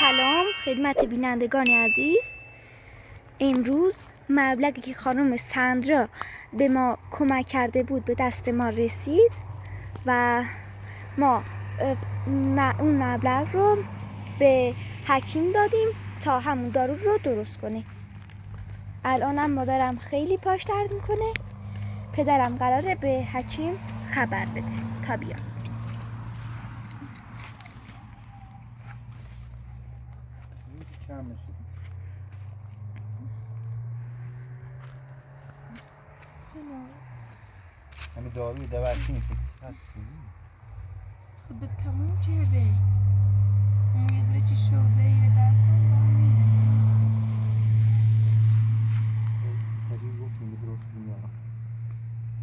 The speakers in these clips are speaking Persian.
سلام خدمت بینندگان عزیز. امروز مبلغی که خانم سندرا به ما کمک کرده بود به دست ما رسید و ما اون مبلغ رو به حکیم دادیم تا همون دارو رو درست کنه. الانم مادرم خیلی پاش درد میکنه. پدرم قراره به حکیم خبر بده تا بیاد. همین داروی دورچی نیست خب به تموم کرده. اون یه ذره چی شوزه‌ای به دستم دارم میره. طبیعی گفتیم که درست میارم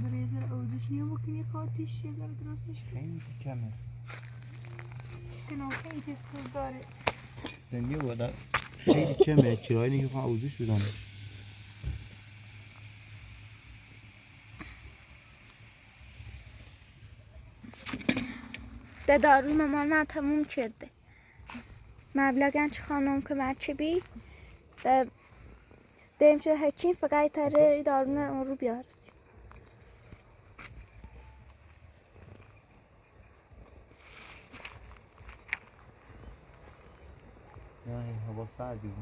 برای یه ذره آوزش نیم بکنی یه قاتیش یه ذره درستش کنی. خیلی کمه کنم خیلی پستوز داره. زنگه بوده خیلی کمه چرایی نگه کنم آوزش بدم ده داروی مامانم تموم کرده. مبلغ خانم که مرچه بی دیم چه حکیم فقط تره دارون اون رو بیارسیم. نه هوا سردی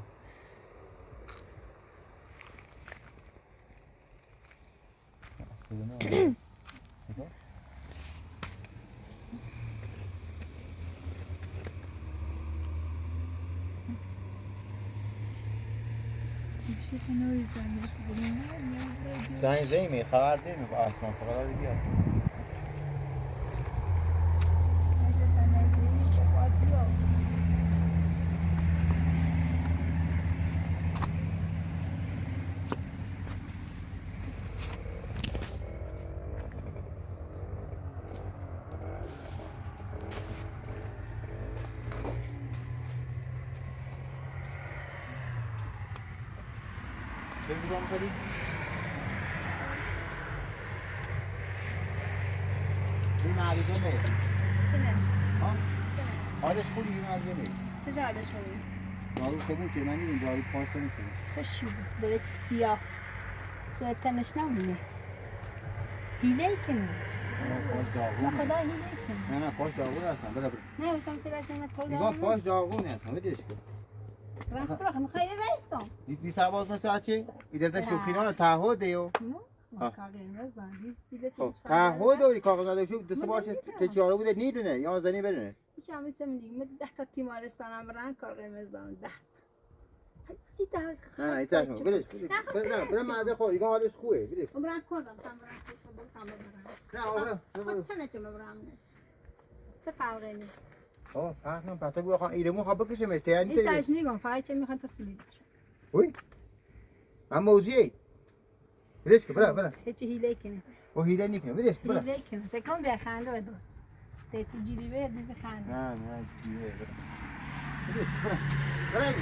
میشه که نوری زنگش بزنیم زنگ خبر دیم با اسمان فقط بیاد اگه زنگ زنگی که باید بیاد. چه بودم کاری؟ این معدوده می سنه ها؟ سنه حالش خوبی این معدوده می چه عادش کنی؟ دارو تموم شد من این دارو پاش تموم شد خوشی بود دلش سیاه تنش نمونه هیله ای که نه پاش داغونه خدا هیله ای که نه پاش داغونه هستن بله نه بسام سیلش نه تو نگاه پاش داغونه هستن بدیش کن راه میخوای بایستم دی سواز نشد چی؟ ایده تا شوخینا تعهد دیو خب تعهد داری کاغذ نداشتی دو سه بار تجاره بوده نیدونه یا زنی برنه میشه همیشه میگم 10 تا تیمارستانم برن کار قرمز دارن 10 تا نه نه چشم بلش بده مرد خود دیگه حالش خوبه بلش برن کدام تام نه آره خود چنه چه مبرم چه فرقی نیست آه فرق نم پتا گو خان ایرمون خواب بکشه مشته یعنی این سرش نگم فقط چه میخوان تا سلید بشه اوی من موضوعی بلش که بله هیچ هیله کنه او هیله نیکنه بلش بله هیله کنه سکم بیا خنده و دوست تیتی جیلی به دیز خنده نه جیبه بلش بله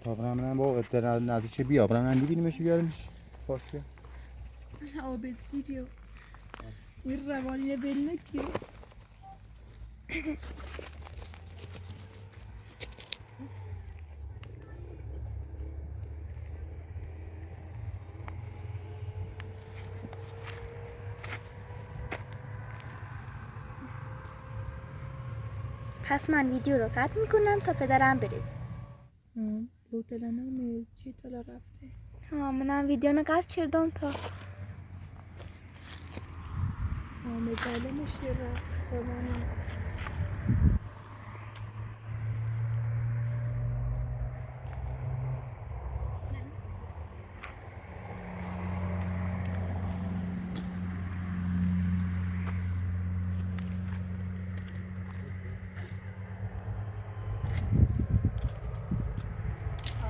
اینا برم با در نزدیک بیا برم میبینیمش بیارمش پاسه آب سیریو این روانی بل نکی پس من ویدیو رو قطع میکنم تا پدرم برسه. بوتلانم چی تلا رفته منم ویدیو رو قطع کردم تا مزاله میشه رفت روانی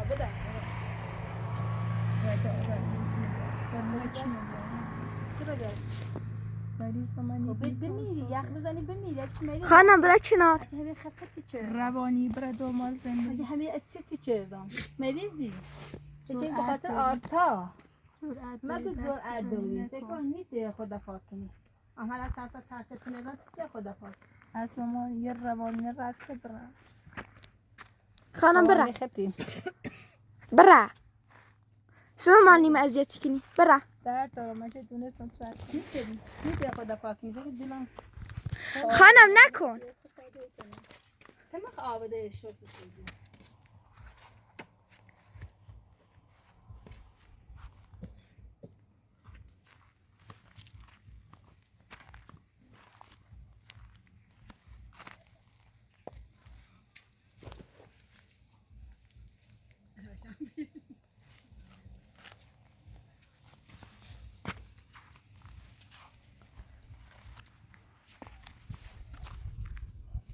بده سر بیار مریض من بمیری یخ بزنی بمیری خانم برای کنار. همین خفتی چه روانی برای دومال زندگی همین اسیرتی چردم مریضی چه به خاطر آرتا ما بگو ادوی سکو نیده خدا پاکنی عملا چند تا ترچه نزد که خدا پاک اصلا ما یه روانی رد برم خانم برا خطی برا سلمانی ما اذیت کنی برا درد دارم من که دونستم چرا نیده خدا پاکنی دلم خانم نکن. تمخ آباده شد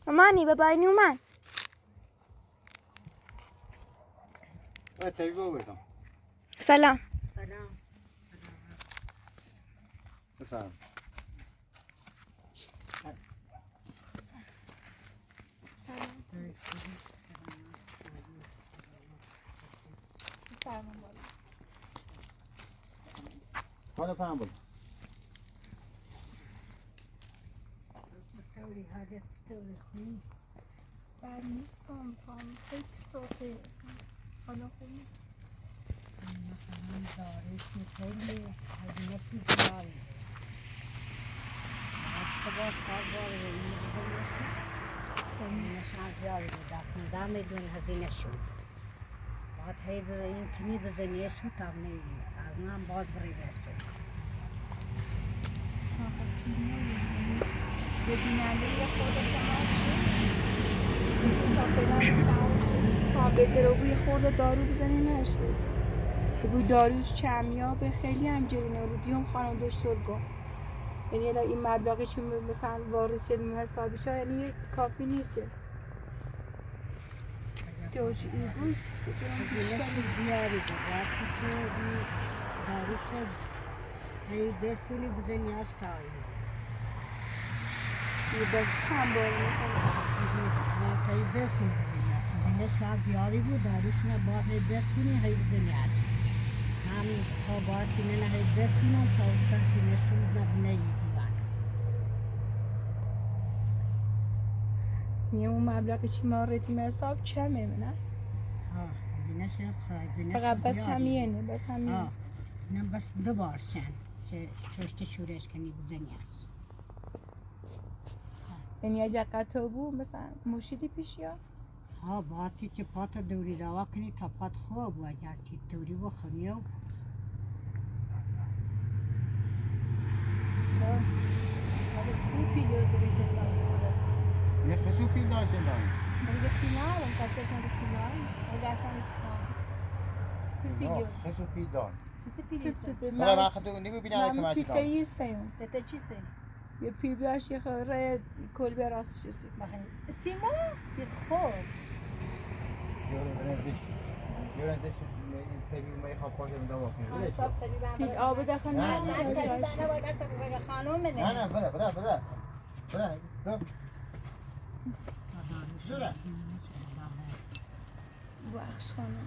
مامانی بابای نومن. تبی بردم. سلام. بفرم. خانه فهم بود. نیستم پام خیلی صوته حالا خوبی دارش خیلی هزینه پیشواری سبا 4 بار این نشان زیادی بود 15 میلیون هزینه شد بعد هی این کنی بزنیه شد تا از من باز بری رسید ببیننده یه خودت تا بهتره بوی خورده دارو بزنی نشد بوی داروش کمیابه خیلی هم گرونه رو دیوم خانم دکتر گفت یعنی این مبلغی چون مثلا وارد شد حسابی شد یعنی کافی نیسته دوش این بود بیاری وقتی که دارو شد هی بسیلی بزنی از تایی یه بس چند بار مثلا هی بسیلی بزنی شاید بیاری بود داروش نباید هی بسیلی هی بزنی هم خواباتی نه هی بسیلی تا کسی نشود نبینه یه اون مبلغی چی ما ریتیم حساب کمه نه؟ فقط بس همینه بس همینه نه بس 2 بار شن که ششت شورش کنی بزنی یعنی اگه قطع بود مثلا مشکلی پیش یا؟ ها باتی که پات دوری روا کنی تا پات خوب بود اگر که دوری بخونی و خب اگه کوپی دوری تصال یه خشو پیل داشته دارم. دیگه پیلار اون کاتش نده پیلار اگه اصلا پیلار خشو پیل دارم. چه پیلی من وقت تو نمی بینم که ماشین دارم. پیلی سیم. ده چیزه؟ یه پیل بیاش یه خورده کل براست چیزی. سیما سی خود. یورن دش تبی می خواب پاشه میدم واقعا. پیل آب داخل نه. خانم نه. نه بله. بخش خانم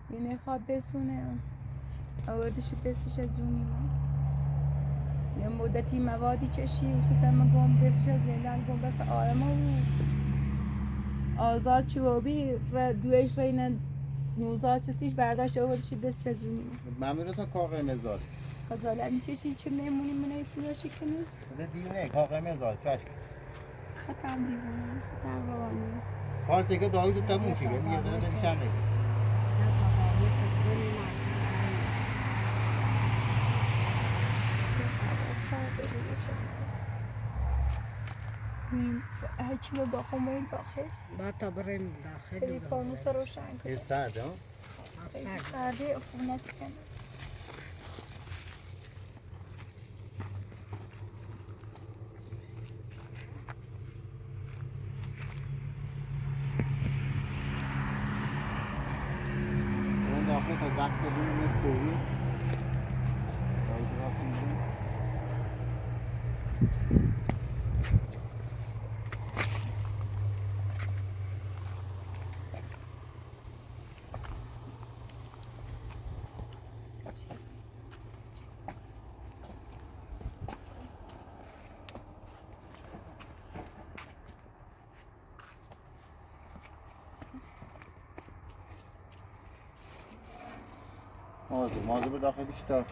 اینه خواب بسونه آوردش بسش از جونی من یه مدتی موادی چشی و ستم گم بسش از زندان گم بس آرما و آزاد چی و بی دویش رینه نوزاد چسیش برداشت آوردش بسش از جونی من ممنون رسا کاغه مزاد خزاله میچشی چه میمونی منه سیراشی کنی؟ ده دیونه کاغه مزاد چشک خطم دیوونه خطم روانی خالصه که داوی تو تموم شده میگه زنه نمیشن نگه هیچی رو داخل باید داخل با تا بریم داخل خیلی فانوس روشن یه سرده ها خیلی سرده افونت کنه اون داخل تا زخت ببینیم نست کوبی مازه به داخل بیشتر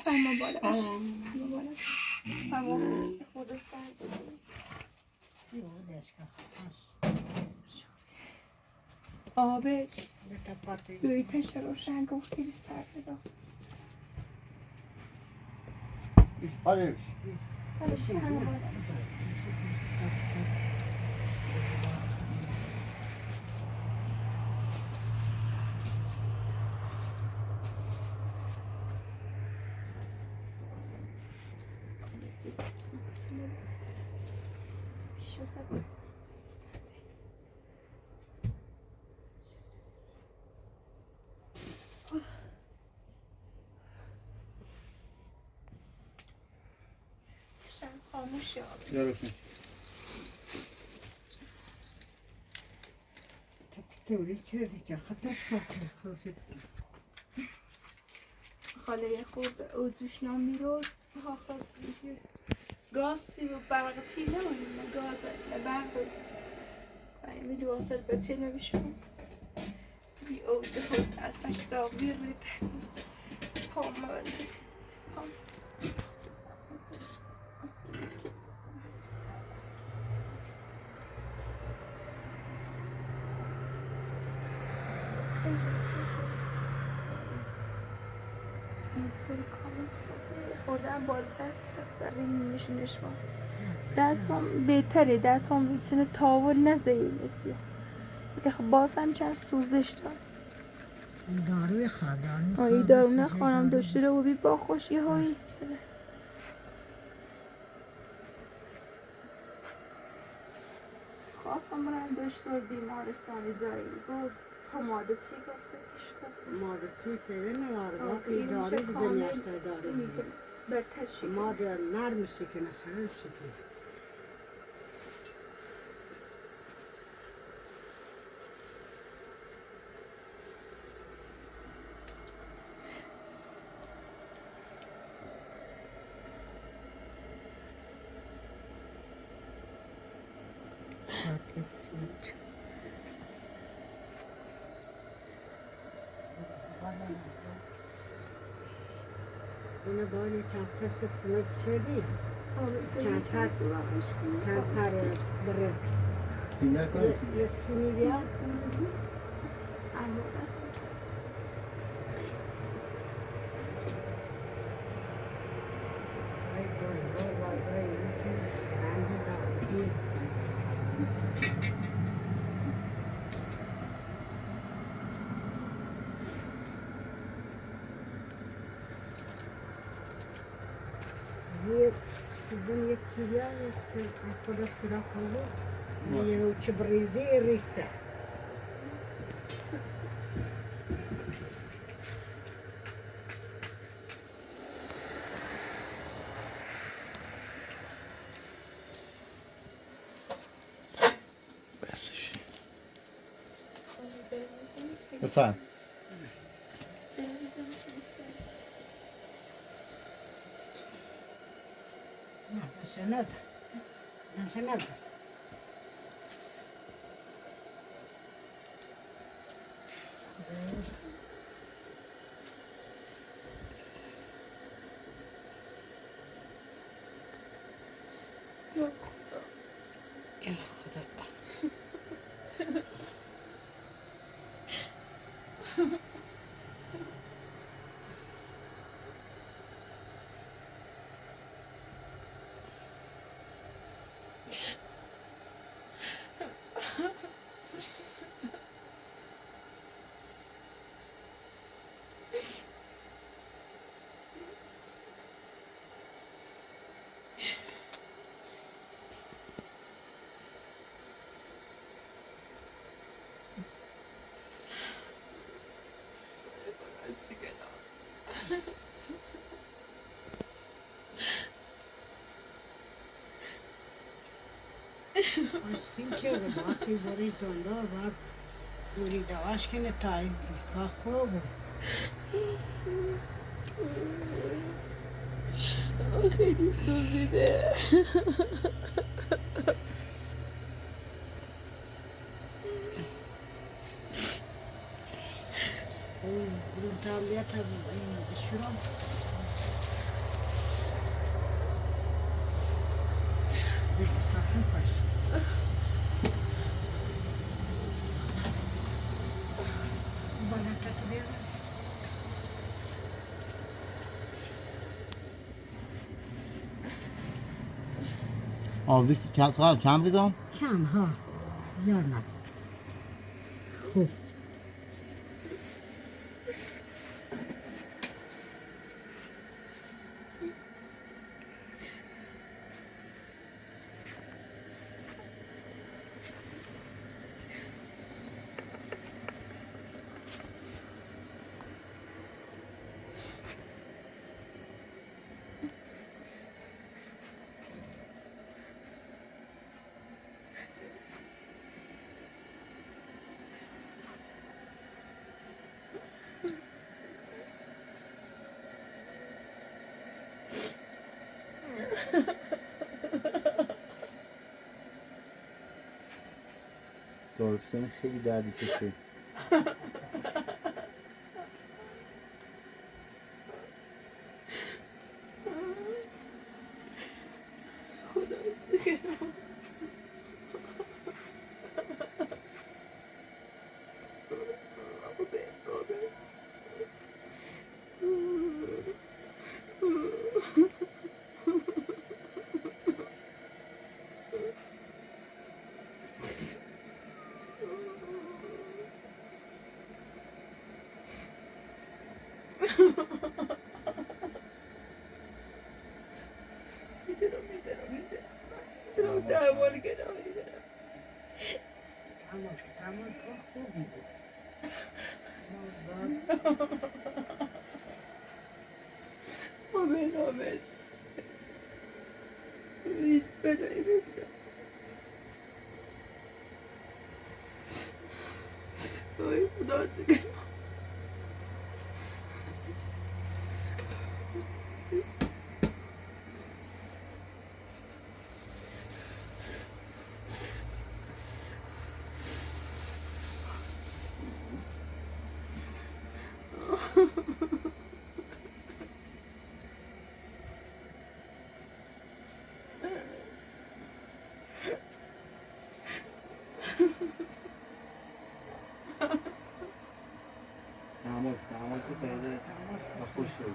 فرما بالا باش فرما خود سر آبش göğüteşe روشن گفت خیلی سرده دا ایش خالش حالا فرما بالا خاموش یارشون تتكتوري تشرفي خطر شاطر خوفي خاله خود او جوش نمیروز ها خود گازی و برق تیله و نه گاز برق قایمی دواسل به تیله بشون بی او ده خود اصلاش داغی ریده پامال پام اینطوری کامل ساده خوردم بالاتر سخت داریم نشونش ما دستم بهتره دستم میتونه تاول نزهی نسیه ولی خب باز هم چند سوزش دار داروی خادانی آی دارو نخوانم داشته رو بی با خوشی هایی خواستم برم دکتر بیمارستانی جایی گفت پماده چی گفته چیش گفت ماده چی فعلا نوارده داری بزنیشته داری بهتر شکل ماده نرم شکنه سرم شکنه اینو باید چند سرس سمت چردی چند ترس چند پر بره سینه کنید یه سینی بیا Sizin yetkiler arkada sıra kalır. Yine uçu brizi risse. بفهم Nasıl nada. Yok. Ya Xudo. Sin çevre batı borizonda var. بوری دواش کنه تایی که خوب خیلی سوزیده. برون تابلیت این شروع بگستافون پاش بالاتر بیارم آبش چند بزن؟ کم ها یارم خوب دارستان خیلی دردی چشه تماش خوبی بود آمین هیچ بلایی نیست. آی خدا چه تعامل که پیدا خوش شد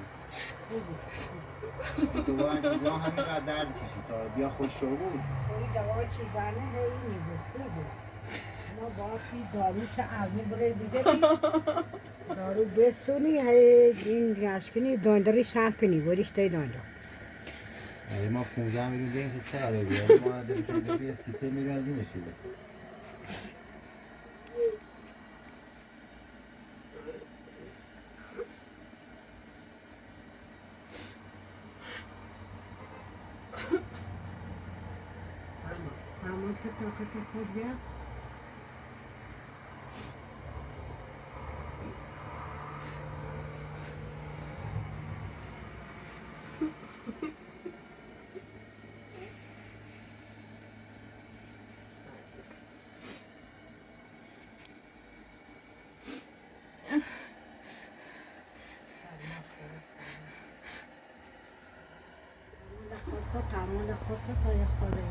دوباره همینقدر درد کشید تا بیا خوش شد بود خوری دوا چیزانه هایی بود خوب اما باقی داروش عظمی بره دیگه دارو بسونی هی این گشکنی دانداری شم کنی بریش تای داندا ما 15 میلیون داریم که چقدر بیاریم ما داریم که 33 میلیون از اینه شده تمام که طاقت خود بیاد تعامل خود تا یه خوره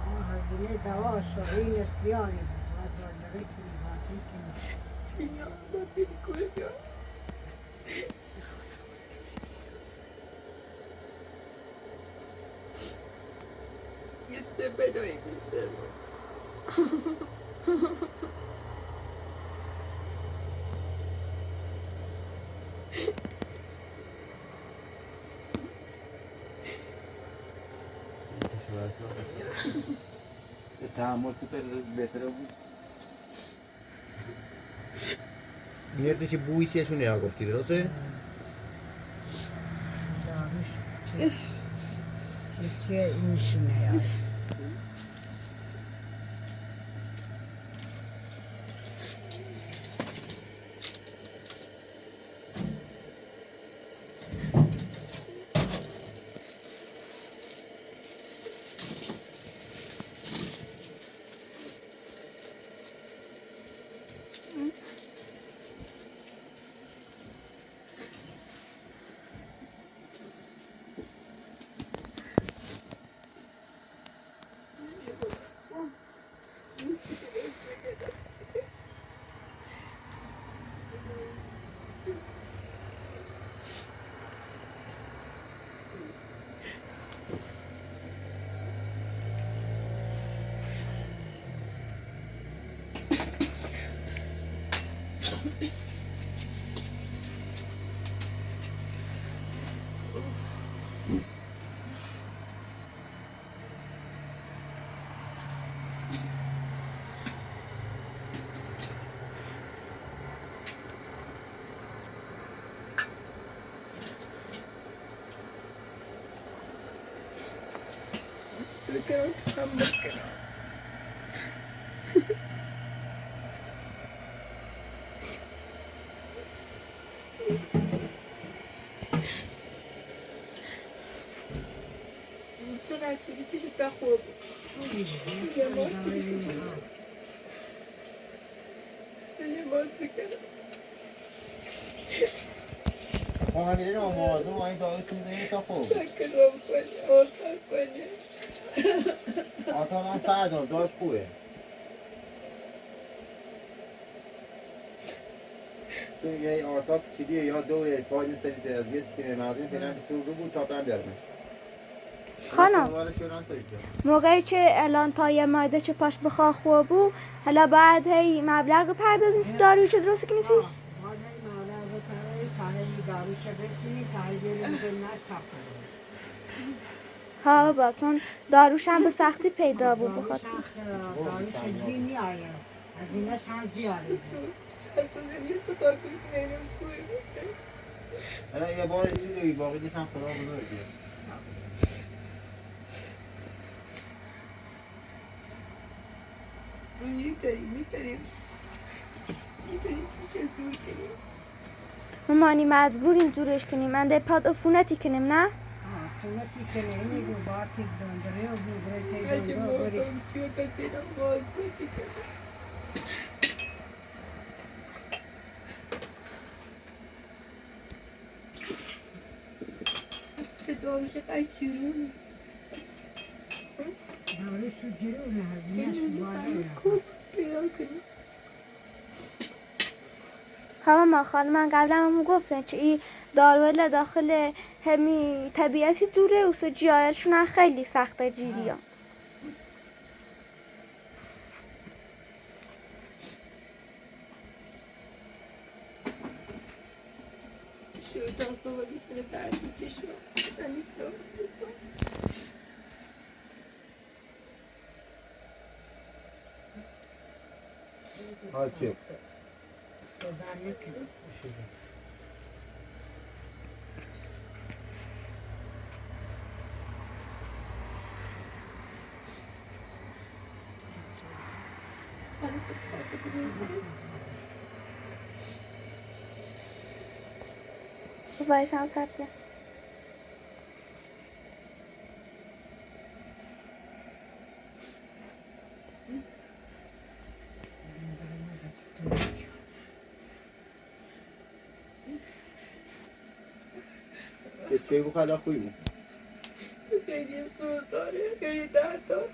ما هزینه دوا شغلی نسلیانی بود باید بارداره کنی باقی کنی یا باید بری کنه بیا یه چه بلایی میسه تحمل که بهتره بود نیرتش بویی چیشون نیا گفتی درسته؟ داروش چه این شونه یاد بکنم تحمل کنم. چقدر طولی کشید تا خوب یه ما طولی کشید یه ما چی کنم خب همین آمازون و این داغش میزنی تا خوب تکرام کنی آتا کنی آتا من سر دارم داشت خوبه چون یه آتا کچیلیه یا دوه پای سری از یه تیکه مردم فیلم سرده بود تا برم بیارمش خانم موقعی که الان تا یه مایده چه پاش بخواه خوب بود حالا بعد هی مبلغ پردازیم سی داروی چه درسته که نیستیش؟ ما هی مبلغ بپرایی تا هی داروش بسیمی تا هی بریم جنت تاکنیم ها بابا چون داروش هم به سختی پیدا بود داروش بخاطر داروش گی می آید از اینش هم زیاده شاید نیست تا کسی میرم خوبی الان یه بار چیزی باقی دیشم خدا بزرگیه میتونیم پیشه جور کنیم مامانی مجبوریم جورش کنیم من ده پاد افونتی کنیم نه؟ تو نکی کنه اینی گو باتی دندره و بودره هرچی تی دندره بری موقعم چیو کچیرم باز بکی کنم صداوش قد جرونه داروش تو جرونه هزینهش بالا خوب پیدا کنیم ها ماما خانم من قبلا هم گفتن که این داروی داخل همی طبیعتی دوره و جایلشون هم خیلی سخته جیری ها شو تا صبح میتونه دردی کشو زنی کنم ها چی؟ صدا نکنه بایش هم سر بیا یه چی بخدا خوبی بود خیلی سوز داره خیلی درد داره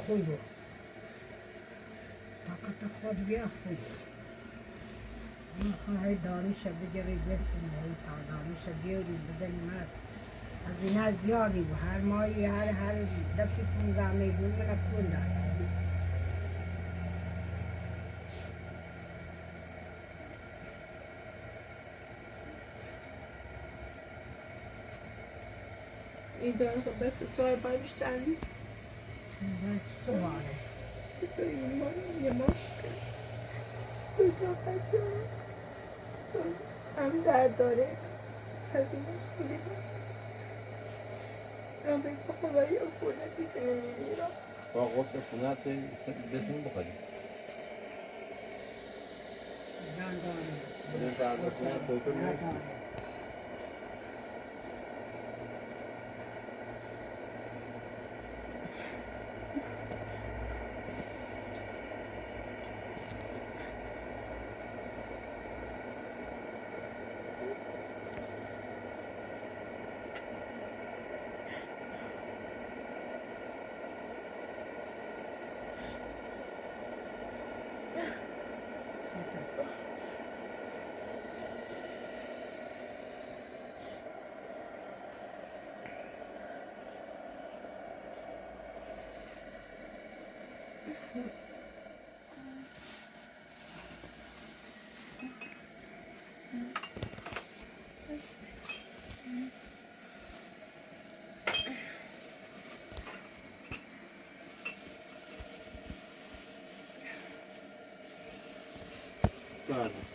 خوی بود طاقت خود بیا خوی خواهی داروش بگیری برسیم تا داروش بیاری بزنی مرد از اینه زیادی بود هر ماهی هر دفعی 15 میلیون من پول دارم این داره خب بس 4 بار بیشتر نیست بس سواره تو این ماه یه ماست تو طاقت داره تو هم درد داره هزینهش دیگه من به خدایی افونتی که نمیمیرم با قصد خونت بسیم بخوریم زن داره بدون درد خونت دوشو نیستی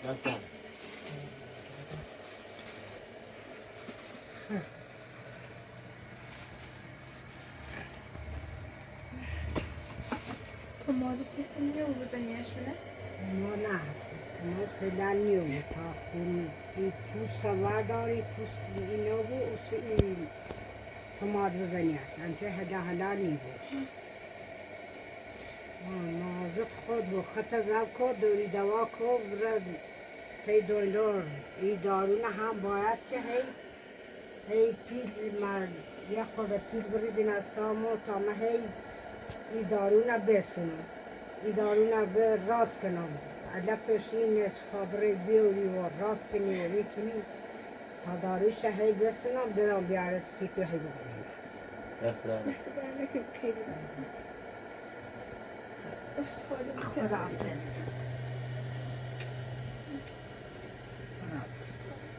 دستم میگه او بزنیش بینه ما نه ما فعلا نیومه تا خون این پوست سوا داری پوست اینو بو این تماد بزنیش انچه هلا نیبود نازد خود و خط زب کن دوری دوا کن برد تی دولار ای دارونه هم باید چه هی پیل من یه خود پیل بریزین از سامو تا من هی ای دارونه بسنم ای دارونه به راست کنم علا پیشین خبره بیوری و راست کنی و یکنی تا داروش هی بسنم برام بیارد سیتو هی بزنیم دست را دست برنه که خیلی خدا حافظ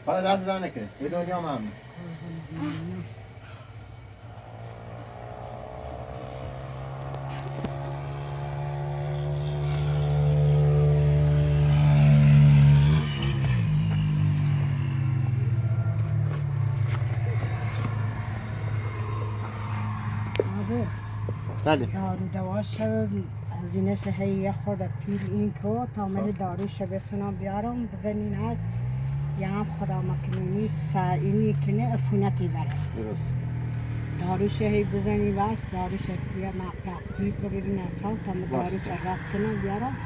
حالا دست را نکن یه دنیا ممنون آبه بله دارو دواش هزینهش هی یه خود پیل این کو تا من داروش بسنم بیارم بزنین هست یا هم خدا مکنونی اینی کنه افونتی بره درست داروش هی بزنی باش داروش توی مقطع پیل بگیرین اصلا تا من داروش راست کنم بیارم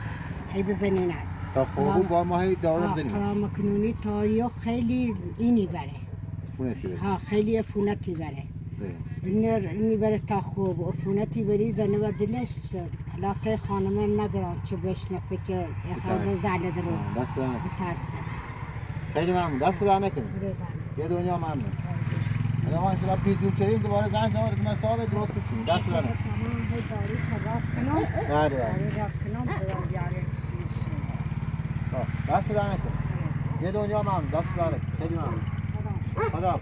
هی بزنین هست تا خوبو با ما هی دارو بزنیم خدا مکنونی تاریو خیلی اینی بره خونه چی ها خیلی افونتی بره اینی بره تا خوب افونتی بری زنه و دلش علاقه خانمه ندارم چه بشنفه چه یه خورده زده درو دست را نکن بترسه خیلی ممنون دست را نکن یه دنیا ممنون حالا ما انشاءالله پیش دور چریم دوباره زنگ زمان که من صاحب درست کسیم دست را نکن تمام هی داری راست کنم بله بله داری راست کنم برام بیاره باش دست را نکن یه دنیا ممنون دست را نکن خیلی ممنون خدا